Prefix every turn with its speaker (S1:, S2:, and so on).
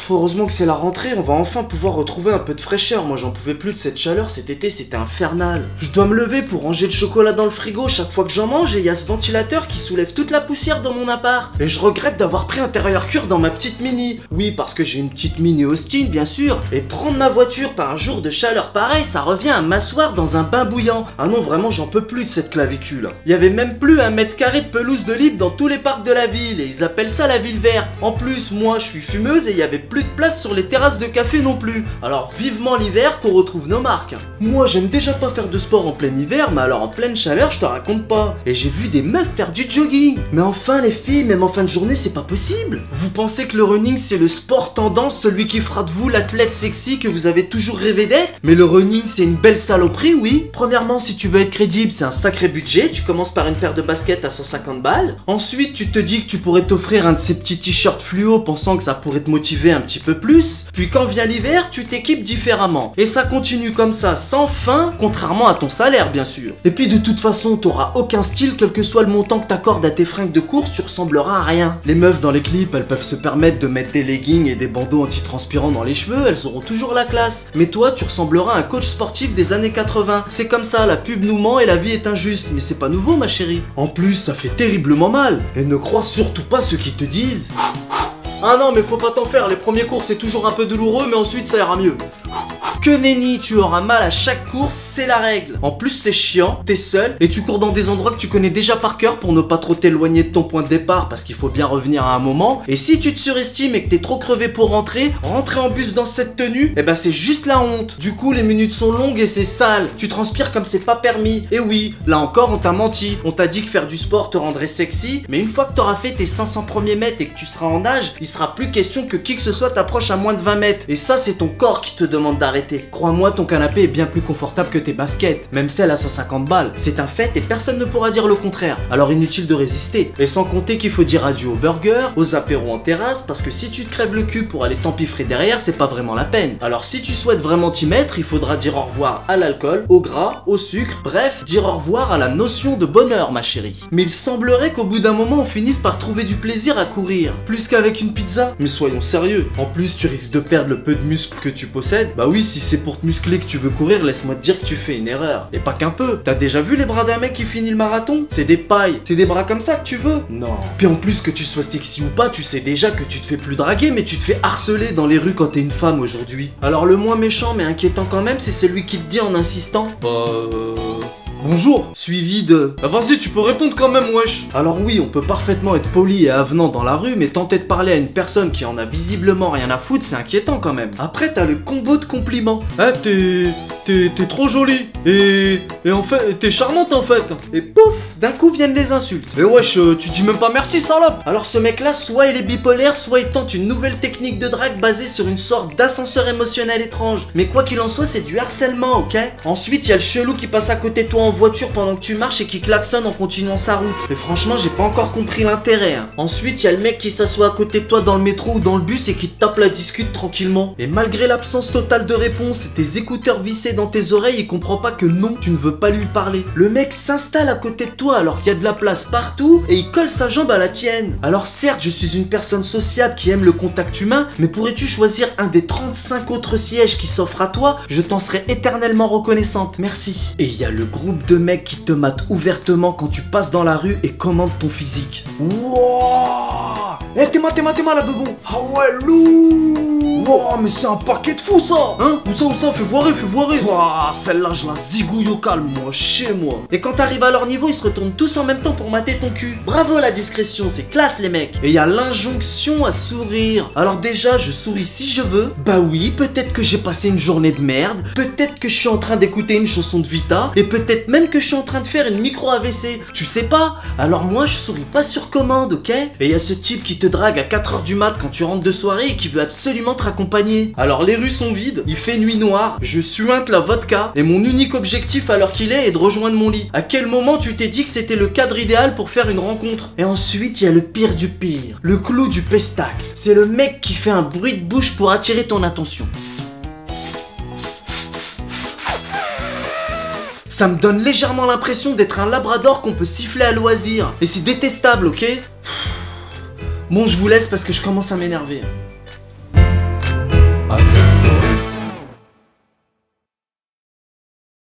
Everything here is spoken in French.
S1: Heureusement que c'est la rentrée, on va enfin pouvoir retrouver un peu de fraîcheur. Moi j'en pouvais plus de cette chaleur, cet été c'était infernal. Je dois me lever pour ranger le chocolat dans le frigo chaque fois que j'en mange et il y a ce ventilateur qui soulève toute la poussière dans mon appart. Et je regrette d'avoir pris intérieur cuir dans ma petite Mini. Oui, parce que j'ai une petite Mini Austin bien sûr. Et prendre ma voiture par un jour de chaleur pareil, ça revient à m'asseoir dans un bain bouillant. Ah non, vraiment j'en peux plus de cette clavicule. Il y avait même plus 1 mètre carré de pelouse de libre dans tous les parcs de la ville et ils appellent ça la ville verte. En plus, moi je suis fumeuse et il y avait plus de place sur les terrasses de café non plus. Alors vivement l'hiver qu'on retrouve nos marques. Moi j'aime déjà pas faire de sport en plein hiver, mais alors en pleine chaleur je te raconte pas. Et j'ai vu des meufs faire du jogging. Mais enfin les filles, même en fin de journée c'est pas possible. Vous pensez que le running c'est le sport tendance, celui qui fera de vous l'athlète sexy que vous avez toujours rêvé d'être? Mais le running c'est une belle saloperie, oui. Premièrement, si tu veux être crédible, c'est un sacré budget. Tu commences par une paire de baskets à 150 balles. Ensuite tu te dis que tu pourrais t'offrir un de ces petits t-shirts fluo pensant que ça pourrait te motiver un petit peu plus. Puis quand vient l'hiver, tu t'équipes différemment. Et ça continue comme ça, sans fin, contrairement à ton salaire bien sûr. Et puis de toute façon, t'auras aucun style, quel que soit le montant que t'accordes à tes fringues de course, tu ressembleras à rien. Les meufs dans les clips, elles peuvent se permettre de mettre des leggings et des bandeaux antitranspirants dans les cheveux, elles auront toujours la classe. Mais toi, tu ressembleras à un coach sportif des années 80. C'est comme ça, la pub nous ment et la vie est injuste. Mais c'est pas nouveau ma chérie. En plus, ça fait terriblement mal. Et ne crois surtout pas ceux qui te disent... Ah non mais faut pas t'en faire, les premiers cours c'est toujours un peu douloureux mais ensuite ça ira mieux. Que nenni, tu auras mal à chaque course, c'est la règle. En plus c'est chiant, t'es seul et tu cours dans des endroits que tu connais déjà par cœur pour ne pas trop t'éloigner de ton point de départ parce qu'il faut bien revenir à un moment. Et si tu te surestimes et que t'es trop crevé pour rentrer en bus dans cette tenue, eh ben c'est juste la honte. Du coup les minutes sont longues et c'est sale, tu transpires comme c'est pas permis. Et oui, là encore on t'a menti, on t'a dit que faire du sport te rendrait sexy, mais une fois que t'auras fait tes 500 premiers mètres et que tu seras en nage, il sera plus question que qui que ce soit t'approche à moins de 20 mètres. Et ça c'est ton corps qui te demande d'arrêter. Crois-moi, ton canapé est bien plus confortable que tes baskets, même celle à 150 balles. C'est un fait et personne ne pourra dire le contraire. Alors inutile de résister. Et sans compter qu'il faut dire adieu aux burgers, aux apéros en terrasse, parce que si tu te crèves le cul pour aller t'empiffrer derrière, c'est pas vraiment la peine. Alors si tu souhaites vraiment t'y mettre, il faudra dire au revoir à l'alcool, au gras, au sucre, bref, dire au revoir à la notion de bonheur, ma chérie. Mais il semblerait qu'au bout d'un moment, on finisse par trouver du plaisir à courir, plus qu'avec une pizza. Mais soyons sérieux. En plus, tu risques de perdre le peu de muscle que tu possèdes. Bah oui, si c'est pour te muscler que tu veux courir, laisse-moi te dire que tu fais une erreur. Et pas qu'un peu. T'as déjà vu les bras d'un mec qui finit le marathon? C'est des pailles. C'est des bras comme ça que tu veux? Non. Puis en plus, que tu sois sexy ou pas, tu sais déjà que tu te fais plus draguer, mais tu te fais harceler dans les rues quand t'es une femme aujourd'hui. Alors le moins méchant mais inquiétant quand même, c'est celui qui te dit en insistant bonjour, suivi de... Ah, vas-y, tu peux répondre quand même, wesh. Alors oui, on peut parfaitement être poli et avenant dans la rue, mais tenter de parler à une personne qui en a visiblement rien à foutre, c'est inquiétant quand même. Après, t'as le combo de compliments. Ah, t'es trop jolie. Et en fait, t'es charmante en fait. Et pouf, d'un coup viennent les insultes. Et wesh, tu dis même pas merci, salope. Alors ce mec-là, soit il est bipolaire, soit il tente une nouvelle technique de drague basée sur une sorte d'ascenseur émotionnel étrange. Mais quoi qu'il en soit, c'est du harcèlement, ok? Ensuite, il y a le chelou qui passe à côté de toi en voiture pendant que tu marches et qui klaxonne en continuant sa route. Et franchement, j'ai pas encore compris l'intérêt, hein. Ensuite, il y a le mec qui s'assoit à côté de toi dans le métro ou dans le bus et qui te tape la discute tranquillement. Et malgré l'absence totale de réponse et tes écouteurs vissés dans tes oreilles, il comprend pas que non, tu ne veux pas lui parler. Le mec s'installe à côté de toi alors qu'il y a de la place partout et il colle sa jambe à la tienne. Alors certes, je suis une personne sociable qui aime le contact humain, mais pourrais-tu choisir un des 35 autres sièges qui s'offrent à toi? Je t'en serais éternellement reconnaissante. Merci. Et il y a le groupe de mecs qui te matent ouvertement quand tu passes dans la rue et commandent ton physique. Wouah! Eh, t'es mal la bebon. Ah ouais, loup! Wouah, mais c'est un paquet de fous ça! Hein? Où ça? Fais voirer! Wouah, celle-là, je la zigouille au calme, moi, chez moi. Et quand t'arrives à leur niveau, ils se retournent tous en même temps pour mater ton cul. Bravo la discrétion, c'est classe les mecs. Et il y a l'injonction à sourire. Alors déjà, je souris si je veux. Bah oui, peut-être que j'ai passé une journée de merde. Peut-être que je suis en train d'écouter une chanson de Vita. Et peut-être même que je suis en train de faire une micro AVC. Tu sais pas? Alors moi, je souris pas sur commande, ok? Et il y a ce type qui te drague à 4h du mat quand tu rentres de soirée et qui veut absolument te raccompagner. Alors les rues sont vides, il fait nuit noire, je suinte la vodka et mon unique objectif à l'heure qu'il est de rejoindre mon lit. À quel moment tu t'es dit que c'était le cadre idéal pour faire une rencontre? Et ensuite, il y a le pire du pire, le clou du pestacle. C'est le mec qui fait un bruit de bouche pour attirer ton attention. Ça me donne légèrement l'impression d'être un labrador qu'on peut siffler à loisir. Et c'est détestable, ok? Bon, je vous laisse parce que je commence à m'énerver.